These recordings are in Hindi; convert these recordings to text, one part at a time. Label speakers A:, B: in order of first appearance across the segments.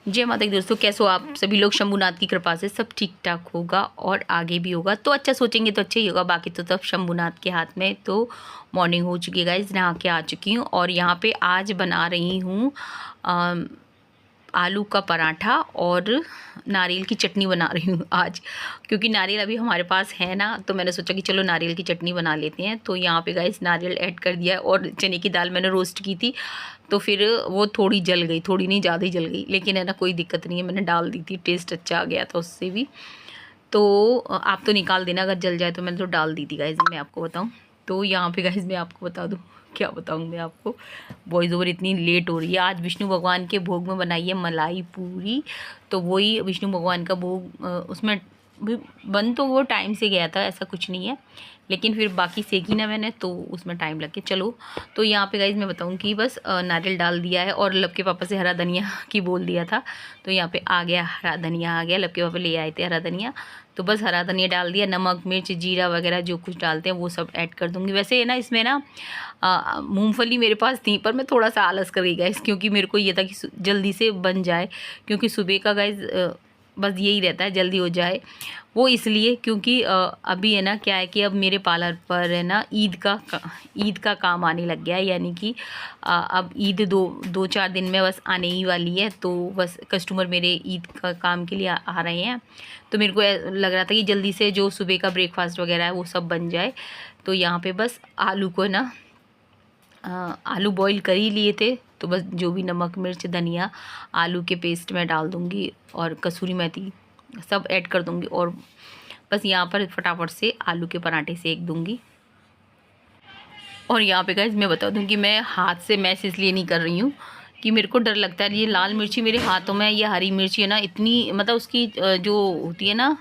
A: जय माता दी दोस्तों, कैसे हो आप सभी लोग। शंभुनाथ की कृपा से सब ठीक ठाक होगा और आगे भी होगा। तो अच्छा सोचेंगे तो अच्छा ही होगा, बाकी तो सब शंभुनाथ के हाथ में। तो मॉर्निंग हो चुकी है गाइस, नहा के आ चुकी हूँ और यहाँ पे आज बना रही हूँ आलू का पराठा और नारियल की चटनी बना रही हूँ आज, क्योंकि नारियल अभी हमारे पास है ना, तो मैंने सोचा कि चलो नारियल की चटनी बना लेते हैं। तो यहाँ पे गाइस नारियल ऐड कर दिया और चने की दाल मैंने रोस्ट की थी, तो फिर वो थोड़ी जल गई, थोड़ी नहीं ज़्यादा ही जल गई, लेकिन है ना कोई दिक्कत नहीं है, मैंने डाल दी थी, टेस्ट अच्छा आ गया था उससे भी। तो आप तो निकाल देना अगर जल जाए, तो मैंने तो डाल दी थी गाइस, मैं आपको बताऊँ। तो यहाँ पे गाइस मैं आपको बता दूँ, क्या बताऊँ मैं आपको, वॉइस ओवर इतनी लेट हो रही है। आज विष्णु भगवान के भोग में बनाई है मलाई पूरी, तो वही विष्णु भगवान का भोग, उसमें भी बन तो वो टाइम से गया था, ऐसा कुछ नहीं है, लेकिन फिर बाकी सेकी ना मैंने, तो उसमें टाइम लग गया। चलो, तो यहाँ पे गाइज मैं बताऊँ कि बस नारियल डाल दिया है और लब के पापा से हरा धनिया की बोल दिया था, तो यहाँ पे आ गया हरा धनिया, आ गया, लब के पापा ले आए थे हरा धनिया, तो बस हरा धनिया डाल दिया। नमक मिर्च जीरा वगैरह जो कुछ डालते हैं वो सब ऐड कर दूँगी। वैसे है ना इसमें ना मूंगफली मेरे पास थी, पर मैं थोड़ा सा आलस कर गई गाइस, क्योंकि मेरे को ये था कि जल्दी से बन जाए, क्योंकि सुबह का गाइस बस यही रहता है जल्दी हो जाए, वो इसलिए क्योंकि अभी है ना क्या है कि अब मेरे पार्लर पर है ना ईद का काम आने लग गया है, यानी कि अब ईद दो चार दिन में बस आने ही वाली है, तो बस कस्टमर मेरे ईद का काम के लिए आ रहे हैं। तो मेरे को लग रहा था कि जल्दी से जो सुबह का ब्रेकफास्ट वगैरह है वो सब बन जाए। तो यहाँ पे बस आलू को ना आलू बॉईल कर ही लिए थे, तो बस जो भी नमक मिर्च धनिया आलू के पेस्ट में डाल दूँगी और कसूरी मेथी सब ऐड कर दूँगी, और बस यहाँ पर फटाफट से आलू के पराठे सेक दूँगी। और यहाँ पे गाइस मैं बता दूँ कि मैं हाथ से मैश इसलिए नहीं कर रही हूँ कि मेरे को डर लगता है, ये लाल मिर्ची मेरे हाथों में, ये हरी मिर्ची है ना इतनी, मतलब उसकी जो होती है ना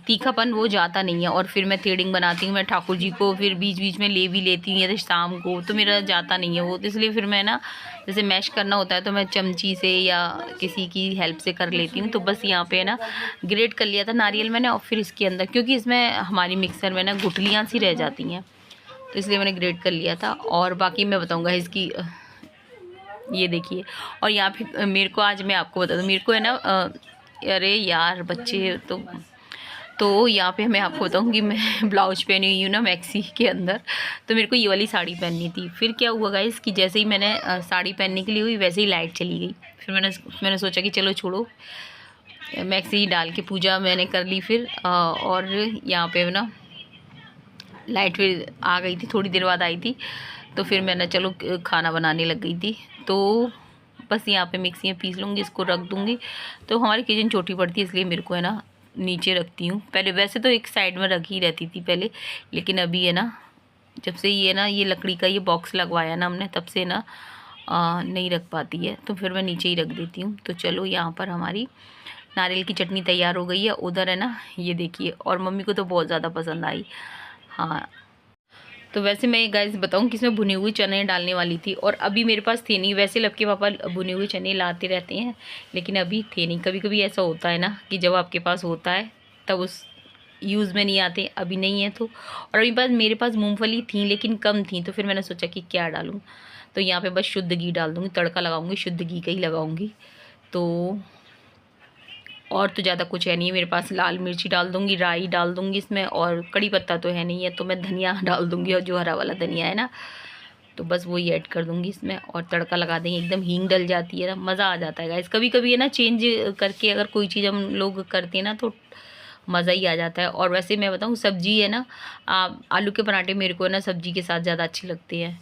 A: तीखापन वो जाता नहीं है, और फिर मैं थ्रेडिंग बनाती हूँ, मैं ठाकुर जी को फिर बीच बीच में ले भी लेती हूँ, या शाम को, तो मेरा जाता नहीं है वो, तो इसलिए फिर मैं ना जैसे मैश करना होता है तो मैं चमची से या किसी की हेल्प से कर लेती हूँ। तो बस यहाँ पे ना ग्रेट कर लिया था नारियल मैंने, और फिर इसके अंदर, क्योंकि इसमें हमारी मिक्सर में ना गुठलियाँ सी रह जाती हैं, तो इसलिए मैंने ग्रेट कर लिया था। और बाकी मैं बताऊँगा इसकी, ये देखिए। और यहाँ पे मेरे को आज मैं आपको बता दूँ, मेरे को है ना अरे यार बच्चे, तो यहाँ पे मैं आपको बताऊँ कि मैं ब्लाउज पहनी हुई हूँ ना मैक्सी के अंदर, तो मेरे को ये वाली साड़ी पहननी थी। फिर क्या हुआ गाइस कि जैसे ही मैंने साड़ी पहनने के लिए हुई, वैसे ही लाइट चली गई। फिर मैंने सोचा कि चलो छोड़ो, मैक्सी ही डाल के पूजा मैंने कर ली फिर। और यहाँ पे ना लाइट फिर आ गई थी, थोड़ी देर बाद आई थी, तो फिर मैंने चलो खाना बनाने लग गई थी। तो बस यहाँ पे मिक्सी में पीस लूँगी, इसको रख दूँगी। तो हमारी किचन छोटी पड़ती है, इसलिए मेरे को है ना नीचे रखती हूँ। पहले वैसे तो एक साइड में रखी रहती थी पहले, लेकिन अभी है ना जब से ये ना ये लकड़ी का ये बॉक्स लगवाया ना हमने, तब से ना नहीं रख पाती है, तो फिर मैं नीचे ही रख देती हूँ। तो चलो यहाँ पर हमारी नारियल की चटनी तैयार हो गई है। उधर है ना ये देखिए, और मम्मी को तो बहुत ज़्यादा पसंद आई। हाँ, तो वैसे मैं गाइस बताऊं कि इसमें भुने हुए चने डालने वाली थी, और अभी मेरे पास थे नहीं। वैसे लबके पापा भुने हुए चने लाते रहते हैं, लेकिन अभी थे नहीं। कभी कभी ऐसा होता है ना कि जब आपके पास होता है तब उस यूज़ में नहीं आते, अभी नहीं है तो। और अभी मेरे पास मूँगफली थी, लेकिन कम थी, तो फिर मैंने सोचा कि क्या डालूँ, तो यहाँ पर बस शुद्ध घी डाल दूँगी, तड़का लगाऊँगी शुद्ध घी का ही लगाऊँगी। तो और तो ज़्यादा कुछ है नहीं मेरे पास। लाल मिर्ची डाल दूँगी, राई डाल दूँगी इसमें, और कड़ी पत्ता तो है नहीं है, तो मैं धनिया डाल दूँगी, और जो हरा वाला धनिया है ना, तो बस वही ऐड कर दूँगी इसमें, और तड़का लगा देंगे। एकदम हींग डल जाती है ना, मज़ा आ जाता है गाइस। कभी कभी है ना चेंज करके अगर कोई चीज़ हम लोग करते हैं ना, तो मज़ा ही आ जाता है। और वैसे मैं बताऊँ सब्जी है ना, आलू के पराठे मेरे को है ना सब्जी के साथ ज़्यादा अच्छे लगते हैं,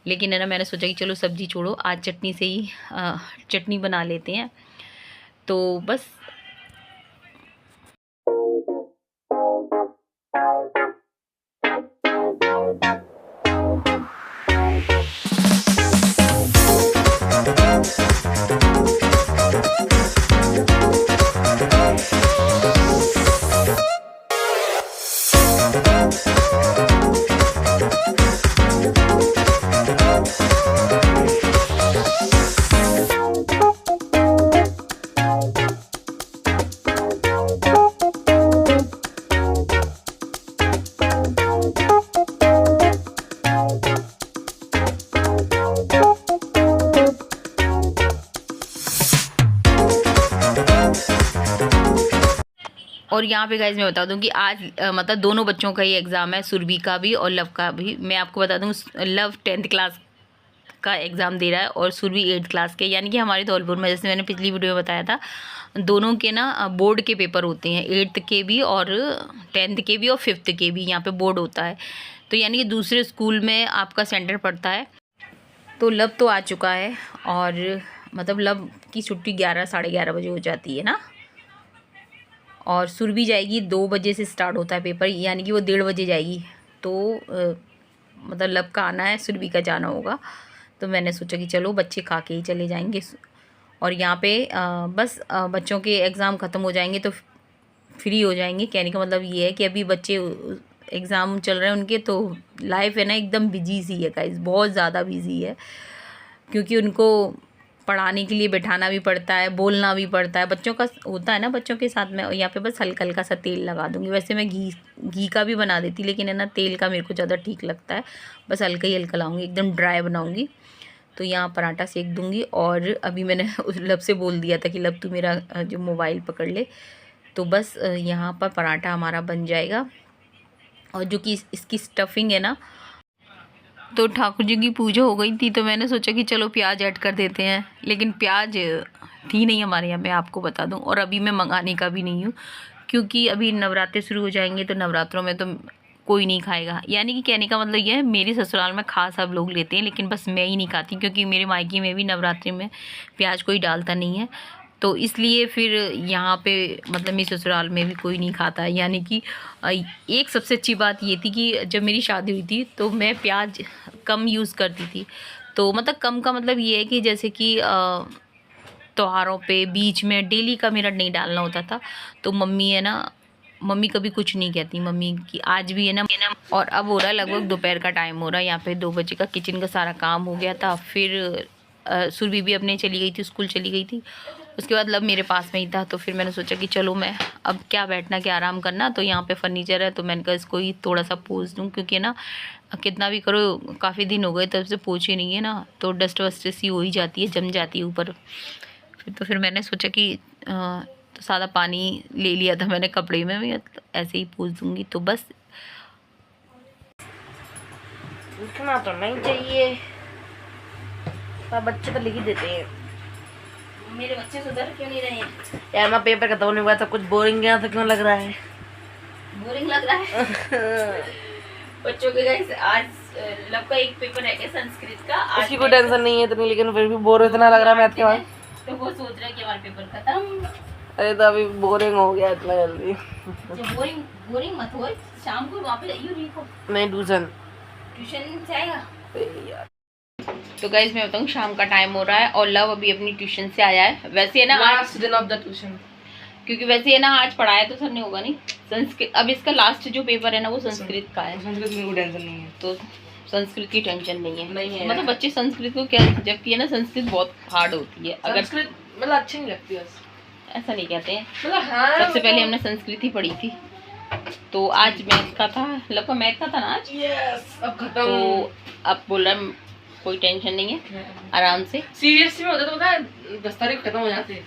A: लेकिन है ना मैंने सोचा कि चलो सब्जी छोड़ो, आज चटनी से ही चटनी बना लेते हैं। तो बस और यहाँ पे गाइज मैं बता दूँ कि आज मतलब दोनों बच्चों का ही एग्ज़ाम है, सुरभि का भी और लव का भी। मैं आपको बता दूँ लव 10th क्लास का एग्ज़ाम दे रहा है और सुरभि 8th क्लास के, यानी कि हमारे धौलपुर में, जैसे मैंने पिछली वीडियो में बताया था, दोनों के ना बोर्ड के पेपर होते हैं, 8th के भी और 10th के भी और 5th के भी, यहाँ पे बोर्ड होता है। तो यानी कि दूसरे स्कूल में आपका सेंटर पड़ता है। तो लव तो आ चुका है और मतलब लव की छुट्टी 11 साढ़े 11 बजे हो जाती है ना, और सुरभि जाएगी 2 बजे से स्टार्ट होता है पेपर, यानी कि वो 1:30 बजे जाएगी। तो मतलब लव का आना है, सुरभि का जाना होगा। तो मैंने सोचा कि चलो बच्चे खा के ही चले जाएंगे। और यहाँ पे बस बच्चों के एग्ज़ाम ख़त्म हो जाएंगे तो फ्री हो जाएंगे। कहने का मतलब ये है कि अभी बच्चे एग्ज़ाम चल रहे हैं उनके, तो लाइफ है ना एकदम बिजी सी है गाइस, बहुत ज़्यादा बिजी है, क्योंकि उनको पढ़ाने के लिए बैठाना भी पड़ता है, बोलना भी पड़ता है। बच्चों का होता है ना, बच्चों के साथ में। यहाँ पे बस हल्का हल्का सा तेल लगा दूँगी। वैसे मैं घी का भी बना देती, लेकिन है ना तेल का मेरे को ज़्यादा ठीक लगता है। बस हल्का ही हल्का लाऊंगी, एकदम ड्राई बनाऊँगी। तो यहाँ पराठा सेक दूँगी। और अभी मैंने उस लब से बोल दिया था कि लब तू मेरा जो मोबाइल पकड़ ले। तो बस यहाँ पर पराठा हमारा बन जाएगा। और जो कि इसकी स्टफिंग है ना, तो ठाकुर जी की पूजा हो गई थी, तो मैंने सोचा कि चलो प्याज ऐड कर देते हैं, लेकिन प्याज थी नहीं हमारे यहाँ, मैं आपको बता दूं। और अभी मैं मंगाने का भी नहीं हूँ, क्योंकि अभी नवरात्रे शुरू हो जाएंगे, तो नवरात्रों में तो कोई नहीं खाएगा। यानी कि कहने का मतलब ये है, मेरी ससुराल में खा सब लोग लेते हैं, लेकिन बस मैं ही नहीं खाती, क्योंकि मेरे मायके में भी नवरात्रि में प्याज कोई डालता नहीं है। तो इसलिए फिर यहाँ पे मतलब मेरी ससुराल में भी कोई नहीं खाता है। यानी कि एक सबसे अच्छी बात ये थी कि जब मेरी शादी हुई थी तो मैं प्याज कम यूज़ करती थी। तो मतलब कम का मतलब ये है कि जैसे कि त्योहारों पे बीच में डेली का मेरा नहीं डालना होता था। तो मम्मी है ना, मम्मी कभी कुछ नहीं कहती, मम्मी की आज भी है ना। और अब हो रहा है लगभग दोपहर का टाइम हो रहा है, यहाँ पे 2 बजे का किचन का सारा काम हो गया था। फिर सुरभि भी अपने चली गई थी, स्कूल चली गई थी। उसके बाद लब मेरे पास में ही था, तो फिर मैंने सोचा कि चलो मैं अब क्या बैठना क्या आराम करना। तो यहाँ पे फर्नीचर है, तो मैंने कहा इसको ही थोड़ा सा पोंछ दूँ, क्योंकि ना कितना भी करो, काफ़ी दिन हो गए तब से पोंछे नहीं है ना, तो डस्ट वस्ट सी हो ही जाती है, जम जाती है ऊपर। फिर मैंने सोचा कि तो सादा पानी ले लिया था मैंने कपड़े में भी, ऐसे ही पोंछ दूँगी। तो बस
B: लिखना तो नहीं चाहिए, पर बच्चे तो लिख ही देते हैं।
A: मेरे बच्चे सुधर क्यों नहीं रहे हैं
B: यार? मैं पेपर खत्म होने के बाद सब कुछ बोरिंग गया, तो क्यों लग रहा है?
A: बोरिंग लग रहा है बच्चों के गाइस आज लब का एक पेपर है संस्कृत का,
B: उसकी कोई टेंशन नहीं है इतनी, लेकिन फिर भी बोर इतना लग रहा है मैथ के बाद।
A: तो वो सोच रहा है कि हमारा पेपर खत्म।
B: अरे तो अभी बोरिंग हो गया इतना जल्दी।
A: बोरिंग मत हो, शाम को वहाँ पे जाइए लिखो।
B: नहीं,
A: ट्यूशन से आएगा
B: यार।
A: तो गाइस मैं बताऊँ, शाम का टाइम हो रहा है और लव अभी अपनी ट्यूशन से आया है। वैसे है ना
B: लास्ट दिन ऑफ द ट्यूशन,
A: क्योंकि वैसे है ना आज पढ़ाया तो सर ने होगा नहीं संस्कृत। अब इसका लास्ट जो पेपर है ना वो संस्कृत का है।
B: संस्कृत में कोई टेंशन नहीं है,
A: तो संस्कृत की टेंशन नहीं है,
B: नहीं है।
A: मतलब बच्चे संस्कृत को क्या, जबकि है ना संस्कृत बहुत हार्ड होती है। अगर
B: संस्कृत मतलब अच्छी नहीं लगती है,
A: ऐसा नहीं कहते हैं,
B: मतलब हाँ,
A: सबसे पहले हमने संस्कृत ही पढ़ी थी। तो आज मैथ का था, लव का मैथ का था ना आज।
B: यस, अब खत्म।
A: तो अब बोल रहा कोई टेंशन नहीं है, आराम से।
B: सीरियसली में होता तो पता है 10 तारीख खत्म हो जाते।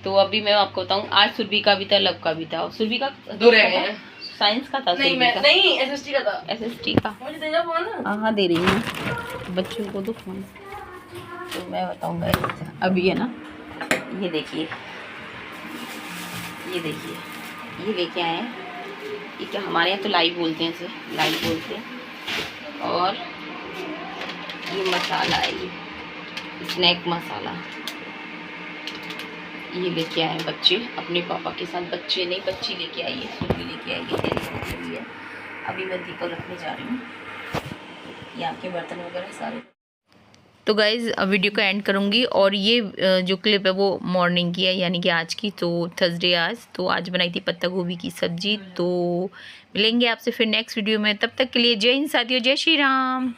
A: तो अभी मैं आपको बताऊँ, आज सुरभि का भी था, लव का भी था। सुरभि का
B: 2 रह गए हैं।
A: साइंस का था,
B: नहीं मैं नहीं, एसएसटी का था।
A: एसएसटी का।
B: मुझे देना फोन।
A: हाँ दे रही हूँ, बच्चों को दो फोन। तो मैं बताऊँगा अभी है ना, ये देखिए, ये लेके आए हैं। ये क्या, हमारे यहाँ तो लाइव बोलते हैं इसे, लाइव बोलते हैं। और ये मसाला है, ये स्नैक मसाला, ये लेके आए हैं बच्चे अपने पापा के साथ। बच्चे नहीं, बच्ची लेके आई है, सुरभि लेके आई है। अभी मैं दीपक रखने जा रही हूँ, यहाँ के बर्तन वगैरह सारे। तो गाइज़ वीडियो को एंड करूँगी। और ये जो क्लिप है वो मॉर्निंग की है, यानी कि आज की। तो थर्सडे आज, तो आज बनाई थी पत्ता गोभी की सब्जी। तो मिलेंगे आपसे फिर नेक्स्ट वीडियो में, तब तक के लिए जय हिंद साथियों, जय श्री राम।